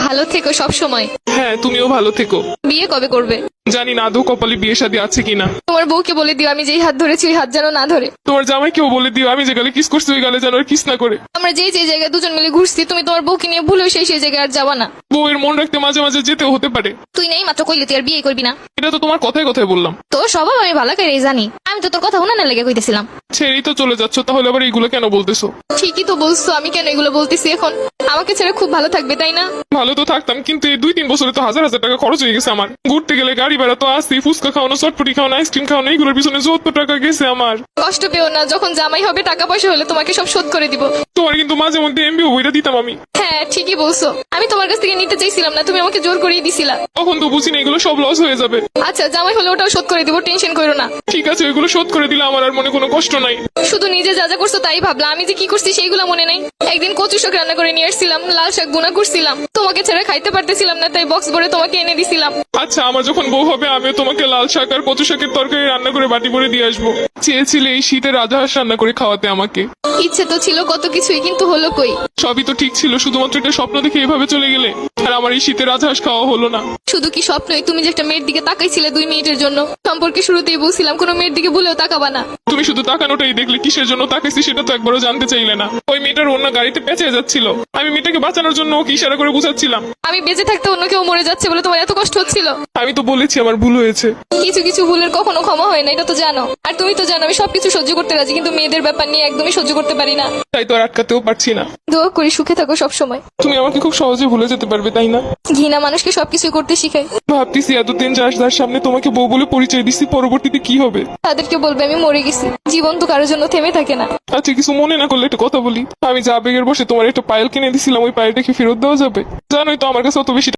ভালো থেকো সব সময়। হ্যাঁ, তুমিও ভালো থেকো। বিয়ে কবে করবে? জানি না আদৌ কপালে বিয়ে শাদী আছে কিনা। তোমার বউকে বলে দিও আমি যেই হাত ধরেছি ওই হাত যেন না ধরে। তোমার জামাইকেও বলে দিও আমি যে গালে কিস করছি ওই গালে যেন আর কিস না করে। আমরা যেই জায়গায় দুজন মিলে ঘুরছি তুমি তোমার বউকে নিয়ে ভুলেও সেই জায়গায় আর যাবা না। বউয়ের মন রাখতে মাঝে মাঝে যেতেও হতে পারে। তুই নেই মাত্র কইলে তুই আর বিয়ে করবি না। এটা তো তোমার কথায় কথায় বললাম। তোর স্বভাব আমি ভালো করে জানি, আমি তো তোর কথা উনানে লেগে কইতেছিলাম। ছেড়েই তো চলে যাচ্ছ, তাহলে আবার এইগুলো কেন বলতেছো? ঠিকই তো বলছো, আমি কেন এগুলো বলতেছি এখন? আমাকে ছেড়ে খুব ভালো থাকবে তাই না? ভালো তো থাকতাম, কিন্তু এই 2-3 বছরে তো হাজার হাজার টাকা খরচ হয়ে গেছে আমার। ঘুরতে গেলে গাড়ি ভাড়া তো আসছি, ফুচকা খাওয়ানো, চটপটি খাওয়ানো, আইসক্রিম খাওয়ানো, এইগুলোর পিছনে 70 টাকা গেছে আমার। কষ্ট পেও না, যখন জামাই হবে টাকা পয়সা হলে তোমাকে সব শোধ করে দিব। তোমার কিন্তু মাঝে মধ্যে এমবিও বইটা দিতাম আমি। হ্যাঁ ঠিকই বলছো, আমি তোমার কাছ থেকে নিতে চাইছিলাম না, তুমি আমাকে জোর করিয়ে দিছিলা। তখন তো বুঝি না এগুলো সব লস হয়ে যাবে। আচ্ছা জামাই হলে ওটাও শোধ করে দিব, টেনশন করো না। ঠিক আছে, এগুলো শোধ করে দিলে আমার আর মনে কোনো কষ্ট নাই। শুধু নিজে যা যা করছো তাই ভাবলা, আমি যে কি করছি সেইগুলো মনে নাই। একদিন কচু শাক রান্না করে নিয়ে আসছিলাম, লাল শাক বোনা করছিলাম, তোমাকে ছেড়ে খাইতে পারতেছিলাম না তাই বক্স ভরে তোমাকে এনে দিছিলাম। আচ্ছা, আমার যখন বউ হবে আমিও তোমাকে লাল শাক আর কচু শাকের তরকারি রান্না করে বাটি ভরে দিয়ে আসবো। চেয়েছিলে এই শীতে রাজহাঁস রান্না করে খাওয়াতে আমাকে। ইচ্ছে তো ছিল কত কিছুই, কিন্তু হলো কই? সবই তো ঠিক ছিল, শুধুমাত্র একটা স্বপ্ন দেখে এভাবে চলে গেলে। আর আমার এই শীতে রাজহাঁস খাওয়া হলো না। শুধু কি স্বপ্নই? তুমি যে একটা মেয়ের দিকে তাকাইছিলে 2 মিনিটের জন্য, সম্পর্কে শুরুতেই বলছিলাম কোনো মেয়ের দিকে ভুলেও তাকাবা না। তুমি শুধু তাকানোটাই দেখলে, কিসের জন্য তাকাইছি সেটা তো একবারও জানতে চাইলে না। ওই মেয়েটার অন্য গাড়িতে পেঁচে যাচ্ছিল, আমি মেয়েটাকে বাঁচানোর জন্য ওকে ইশারা করে বুঝাচ্ছিলাম। আমি বেঁচে থাকতে অন্য কেউ মরে যাচ্ছে বলে তোমার এত কষ্ট হচ্ছিল? আমি তো বলেছি আমার ভুল হয়েছে। কিছু কিছু ভুলের কখনো ক্ষমা হয় না, এটা তো জানো। আর তুমি তো জানো আমি সবকিছু সহ্য করতে রাজি, কিন্তু মেয়েদের ব্যাপার নিয়ে একদমই সহ্য করতে পারি না। তাই তো আর আটকাতেও পারছি না। দোয়া করি সুখে থাকো সব সময়। তুমি আমাকে খুব সহজে ভুলে যেতে পারবে তাই না? ঘৃণা মানুষকে সবকিছু করতে শিখায়। ভাবতেছি এতদিন যার সামনে তোমাকে বউ বলে পরিচয় দিচ্ছি, পরবর্তীতে কি হবে? তাদেরকে বলবে আমি মরে গেছি। জীবন তো কারোর জন্য থেমে থাকে না। আচ্ছা, কিছু মনে না করলে একটা কথা বলি। আমি যা আবেগের বসে তোমার একটা পায়েল কিনে দিছিলাম, ওই পায়েলটা কি ফেরত দেওয়া যাবে? জানোই তো আমার কাছে অত বেশি